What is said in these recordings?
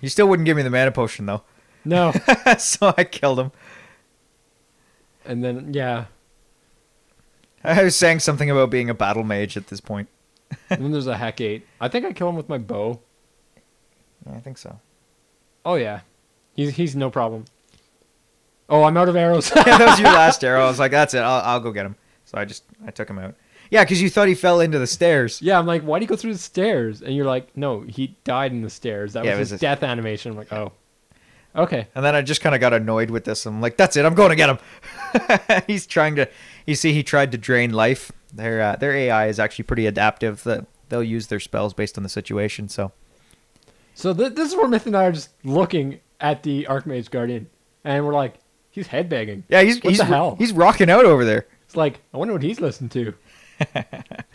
You still wouldn't give me the mana potion, though. No. So I killed him. And then, yeah. I was saying something about being a battle mage at this point. And then there's a Hecate. I think I kill him with my bow. Yeah, I think so. Oh, yeah. He's no problem. Oh, I'm out of arrows. Yeah, that was your last arrow. I was like, that's it. I'll go get him. So I took him out. Yeah, because you thought he fell into the stairs. Yeah, I'm like, why do you go through the stairs? And you're like, no, he died in the stairs. That was his death animation. I'm like, oh. Okay. And then I just kind of got annoyed with this. I'm like, that's it. I'm going to get him. He's trying to... You see, he tried to drain life. Their AI is actually pretty adaptive. They'll use their spells based on the situation, so... So this is where Myth and I are just looking at the Archmage Guardian. And we're like, he's headbanging. Yeah, what the hell? He's rocking out over there. It's like, I wonder what he's listening to.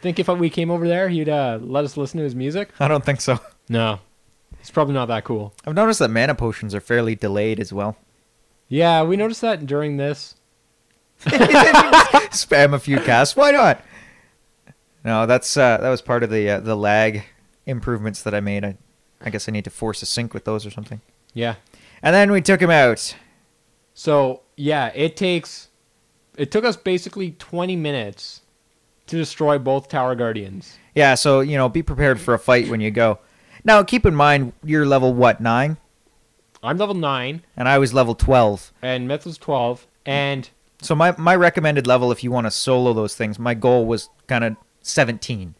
Think if we came over there, he'd let us listen to his music? I don't think so. No. It's probably not that cool. I've noticed that mana potions are fairly delayed as well. Yeah, we noticed that during this. Spam a few casts. Why not? No, that was part of the lag improvements that I made. I guess I need to force a sync with those or something. Yeah. And then we took him out. So, yeah, it took us basically 20 minutes to destroy both Tower Guardians. Yeah, so, be prepared for a fight when you go. Now, keep in mind, you're level, what, 9? I'm level 9. And I was level 12. And Myth was 12. And... So my recommended level, if you want to solo those things, my goal was kind of 17.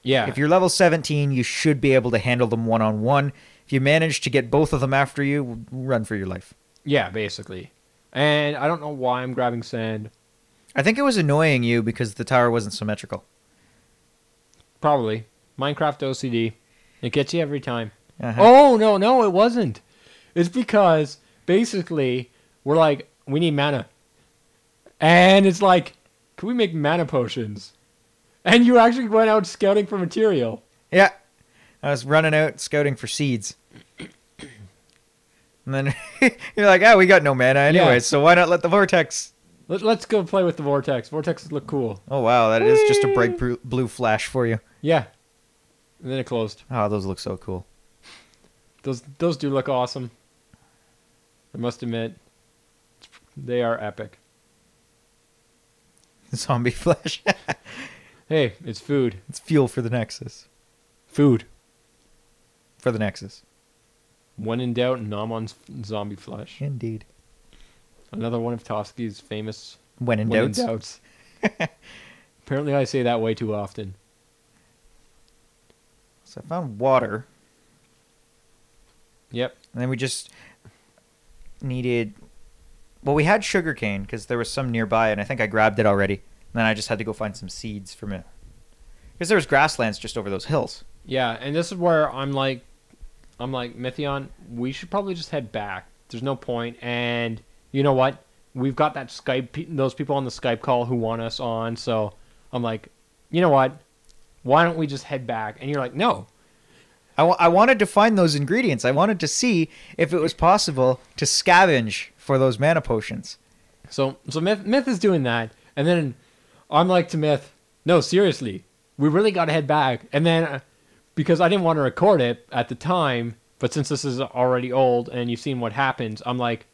Yeah. If you're level 17, you should be able to handle them one-on-one. If you manage to get both of them after you, run for your life. Yeah, basically. And I don't know why I'm grabbing sand. I think it was annoying you because the tower wasn't symmetrical. Probably. Minecraft OCD. It gets you every time. Uh-huh. Oh, no, it wasn't. It's because, basically, we're like, we need mana. And it's like, can we make mana potions? And you actually went out scouting for material. Yeah. I was running out scouting for seeds. And then you're like, we got no mana anyway, so why not let the vortex... Let's go play with the vortex. Vortexes look cool. Oh, wow, that is just a bright blue flash for you. Yeah. And then it closed. Oh, those look so cool. Those do look awesome. I must admit, they are epic. Zombie flesh. Hey, it's food. It's fuel for the Nexus. Food. For the Nexus. When in doubt, nom on zombie flesh. Indeed. Another one of Toski's famous When in doubts. Apparently I say that way too often. So I found water. Yep. And then we just needed... Well, we had sugarcane because there was some nearby, and I think I grabbed it already. And then I just had to go find some seeds from it. Because there was grasslands just over those hills. Yeah, and this is where I'm like, Mithion, we should probably just head back. There's no point. And you know what? We've got that those people on the Skype call who want us on. So I'm like, you know what? Why don't we just head back? And you're like, no. I wanted to find those ingredients. I wanted to see if it was possible to scavenge for those mana potions. So Myth is doing that. And then I'm like to Myth, no, seriously, we really got to head back. And then, because I didn't want to record it at the time, but since this is already old and you've seen what happens, I'm like,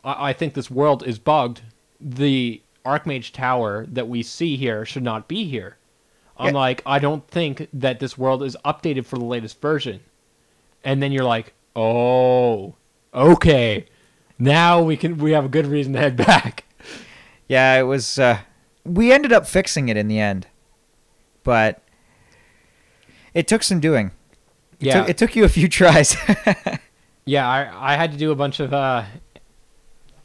I think this world is bugged. The Archmage Tower that we see here should not be here. I'm like, I don't think that this world is updated for the latest version. And then you're like, oh, okay. Now we have a good reason to head back. Yeah, it was... we ended up fixing it in the end. But it took some doing. It took you a few tries. Yeah, I had to do a bunch of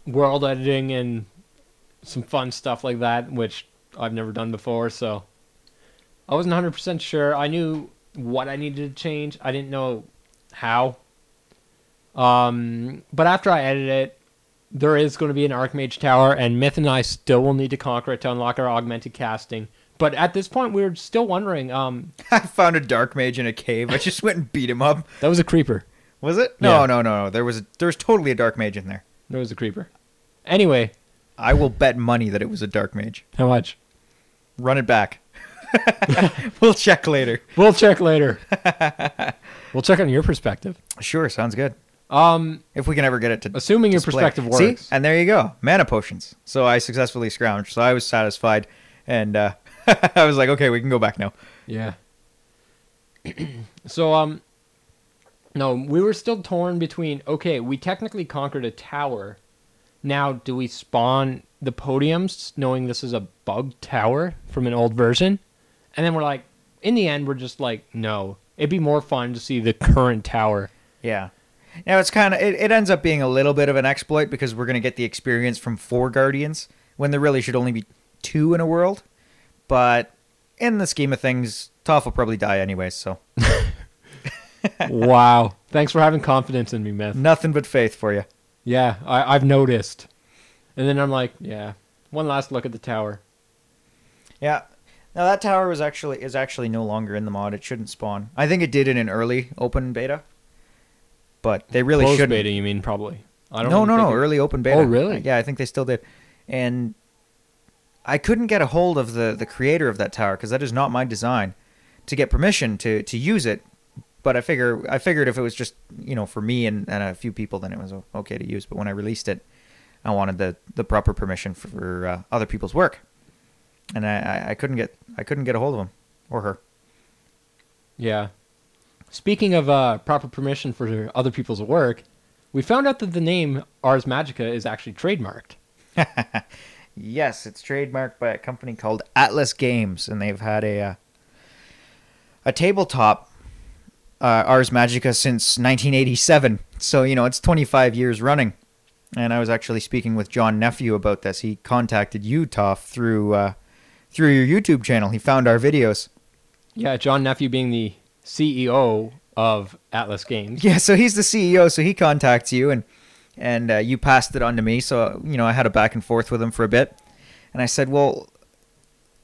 world editing and some fun stuff like that, which I've never done before, so I wasn't 100% sure. I knew what I needed to change. I didn't know how. But after I edit it, there is going to be an Archmage Tower, and Myth and I still will need to conquer it to unlock our augmented casting. But at this point, we were still wondering... I found a dark mage in a cave. I just went and beat him up. That was a creeper. Was it? Yeah. No. There was totally a dark mage in there. There was a creeper. Anyway. I will bet money that it was a dark mage. How much? Run it back. We'll check later. We'll check later. We'll check on your perspective. Sure, sounds good. If we can ever get it to Assuming your display. perspective works. See? And there you go. Mana potions. So I successfully scrounged. So I was satisfied. And I was like, okay, we can go back now. Yeah. So, no, we were still torn between, okay, we technically conquered a tower. Now, do we spawn the podiums knowing this is a bugged tower from an old version? And then we're like, in the end, we're just like, no. It'd be more fun to see the current tower. Yeah. Now, it's kind of, it ends up being a little bit of an exploit because we're going to get the experience from 4 Guardians when there really should only be 2 in a world. But in the scheme of things, Toph will probably die anyways, so. Wow. Thanks for having confidence in me, Myth. Nothing but faith for you. Yeah, I've noticed. And then I'm like, yeah, one last look at the tower. Yeah. Now, that tower is actually no longer in the mod. It shouldn't spawn. I think it did in an early open beta. But they really Closed shouldn't. beta, you mean, probably. No, early open beta. Oh, really? Yeah, I think they still did. And I couldn't get a hold of the creator of that tower because that is not my design to get permission to use it. But I figured if it was just, for me and a few people, then it was okay to use. But when I released it, I wanted the proper permission for other people's work. And I couldn't get a hold of him or her. Yeah. Speaking of proper permission for other people's work, we found out that the name Ars Magica is actually trademarked. Yes, it's trademarked by a company called Atlas Games, and they've had a tabletop Ars Magica since 1987. So, it's 25 years running. And I was actually speaking with John Nephew about this. He contacted you, Toph, through your YouTube channel. He found our videos. Yeah, John Nephew being the CEO of Atlas Games. Yeah, so he's the CEO, so he contacts you, and you passed it on to me. So, I had a back and forth with him for a bit. And I said, well,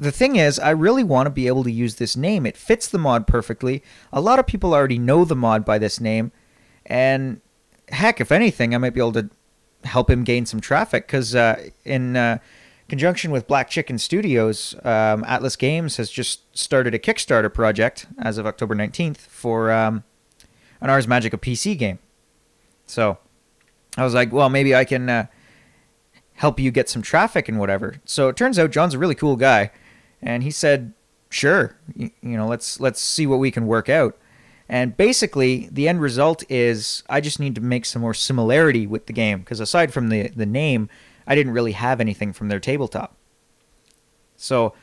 the thing is, I really want to be able to use this name. It fits the mod perfectly. A lot of people already know the mod by this name. And heck, if anything, I might be able to help him gain some traffic. Because in conjunction with Black Chicken Studios, Atlas Games has just started a Kickstarter project as of October 19th for an Ars Magica PC game. So I was like, well, maybe I can help you get some traffic and whatever. So it turns out John's a really cool guy. And he said, sure, let's see what we can work out. And basically, the end result is I just need to make some more similarity with the game. Because aside from the name, I didn't really have anything from their tabletop. So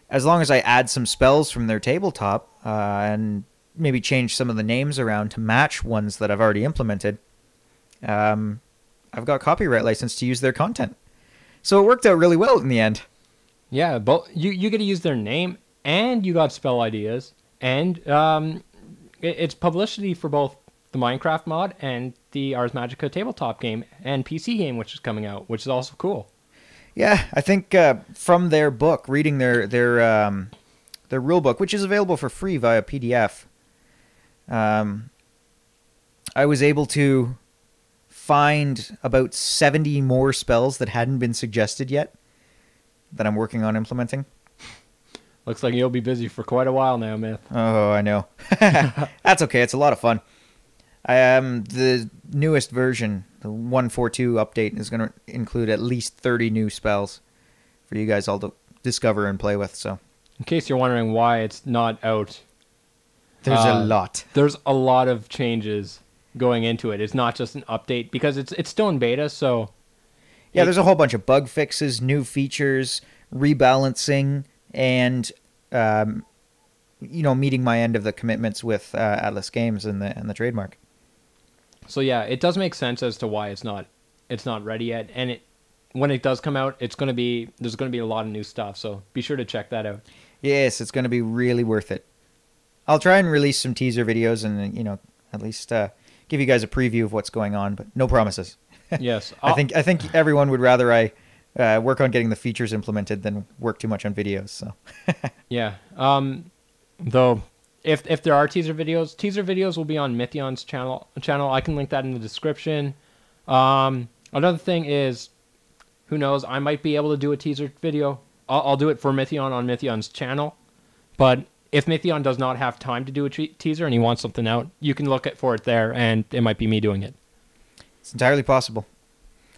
as long as I add some spells from their tabletop and maybe change some of the names around to match ones that I've already implemented, I've got copyright license to use their content. So it worked out really well in the end. Yeah, but you get to use their name, and you got spell ideas, and it's publicity for both the Minecraft mod and the Ars Magica tabletop game and PC game, which is coming out, which is also cool. Yeah, I think from their book, reading their rule book, which is available for free via PDF, I was able to find about 70 more spells that hadn't been suggested yet that I'm working on implementing. Looks like you'll be busy for quite a while now, Myth. Oh, I know. That's okay. It's a lot of fun. The newest version, the 1.42 update, is going to include at least 30 new spells for you guys all to discover and play with. So, in case you're wondering why it's not out, there's a lot. There's a lot of changes going into it. It's not just an update because it's still in beta. So, yeah, there's a whole bunch of bug fixes, new features, rebalancing, and meeting my end of the commitments with Atlas Games and the trademark. So yeah, it does make sense as to why it's not ready yet, and when it does come out, there's going to be a lot of new stuff. So be sure to check that out. Yes, it's going to be really worth it. I'll try and release some teaser videos and at least give you guys a preview of what's going on, but no promises. Yes, I think everyone would rather I work on getting the features implemented than work too much on videos. So yeah. Though if there are teaser videos will be on Mithion's channel. I can link that in the description. Another thing is, who knows? I might be able to do a teaser video. I'll do it for Mithion on Mithion's channel. But if Mithion does not have time to do a teaser and he wants something out, you can look for it there, and it might be me doing it. It's entirely possible.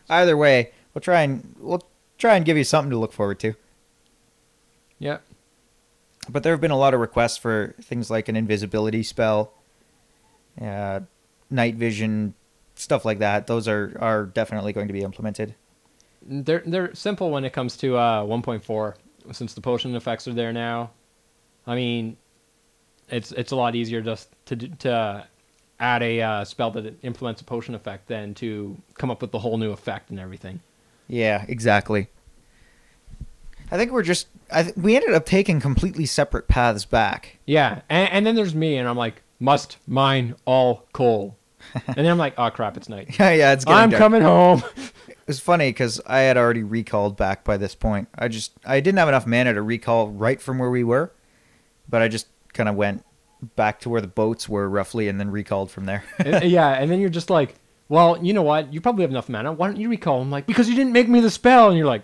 Either way, we'll try and give you something to look forward to. Yeah. But there have been a lot of requests for things like an invisibility spell, night vision, stuff like that. Those are definitely going to be implemented. They're simple when it comes to 1.4, since the potion effects are there now. I mean, it's a lot easier just to add a spell that implements a potion effect than to come up with the whole new effect and everything. Yeah, exactly. I think we ended up taking completely separate paths back. Yeah, and then there's me, and I'm like, must mine all coal. And then I'm like, oh crap, it's night. Yeah, it's getting I'm dark. coming home. It was funny because I had already recalled back by this point. I didn't have enough mana to recall right from where we were, but I just kind of went back to where the boats were roughly and then recalled from there. Yeah, and then you're just like, well, you know what? You probably have enough mana. Why don't you recall? I'm like, because you didn't make me the spell. And you're like,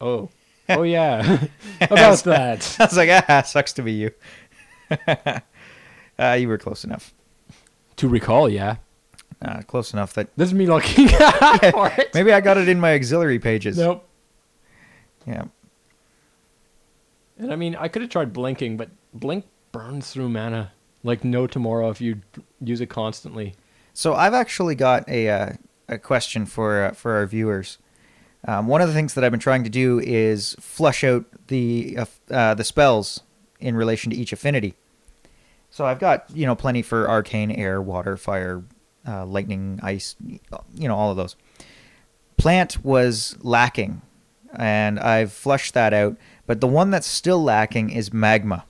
oh yeah, about that. I was like, sucks to be you. You were close enough. To recall, yeah. Close enough that... This is me looking for it. Maybe I got it in my auxiliary pages. Nope. Yeah. And I mean, I could have tried blinking, but blink burns through mana like no tomorrow if you use it constantly. So I've actually got a question for our viewers. One of the things that I've been trying to do is flush out the spells in relation to each affinity. So I've got, plenty for arcane, air, water, fire, lightning, ice, all of those. Plant was lacking, and I've flushed that out. But the one that's still lacking is magma.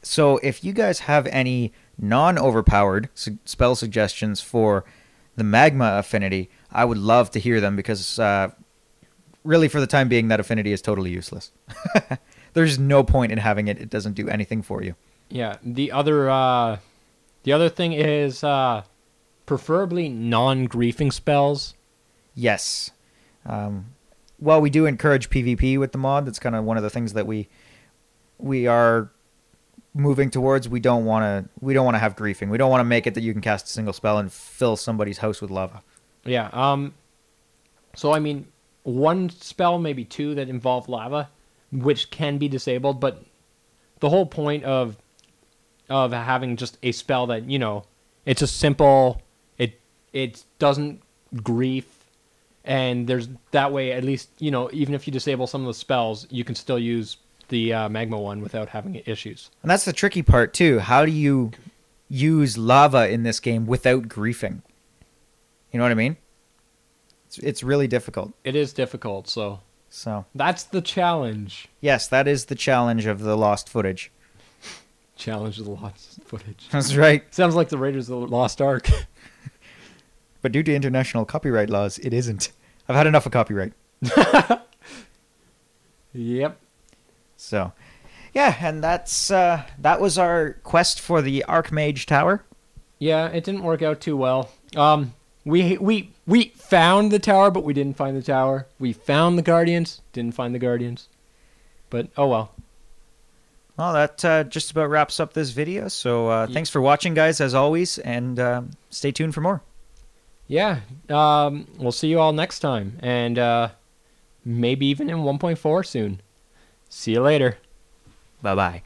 So if you guys have any non-overpowered spell suggestions for the magma affinity, I would love to hear them because really for the time being, that affinity is totally useless. There's no point in having it. It doesn't do anything for you. Yeah, the other thing is preferably non-griefing spells. Yes. Well, we do encourage PvP with the mod. That's kind of one of the things that we are moving towards. We don't want to have griefing. We don't want to make it that you can cast a single spell and fill somebody's house with lava. Yeah. So I mean, one spell, maybe two that involve lava, which can be disabled, but the whole point of having just a spell that, it's a simple, it doesn't grief, and there's that way, at least, even if you disable some of the spells, you can still use the magma one without having issues. And that's the tricky part too. How do you use lava in this game without griefing? You know what I mean? It's really difficult. It is difficult, so that's the challenge. Yes, that is the challenge of the lost footage. Challenge of the lost footage. That's right. Sounds like the Raiders of the Lost Ark. But due to international copyright laws, it isn't. I've had enough of copyright. Yep. So, yeah, and that was our quest for the Archmage Tower. Yeah, it didn't work out too well. We found the tower, but we didn't find the tower. We found the Guardians, didn't find the Guardians. But oh well. Well, that just about wraps up this video. So thanks for watching, guys, as always, and stay tuned for more. Yeah, we'll see you all next time, and maybe even in 1.4 soon. See you later. Bye-bye.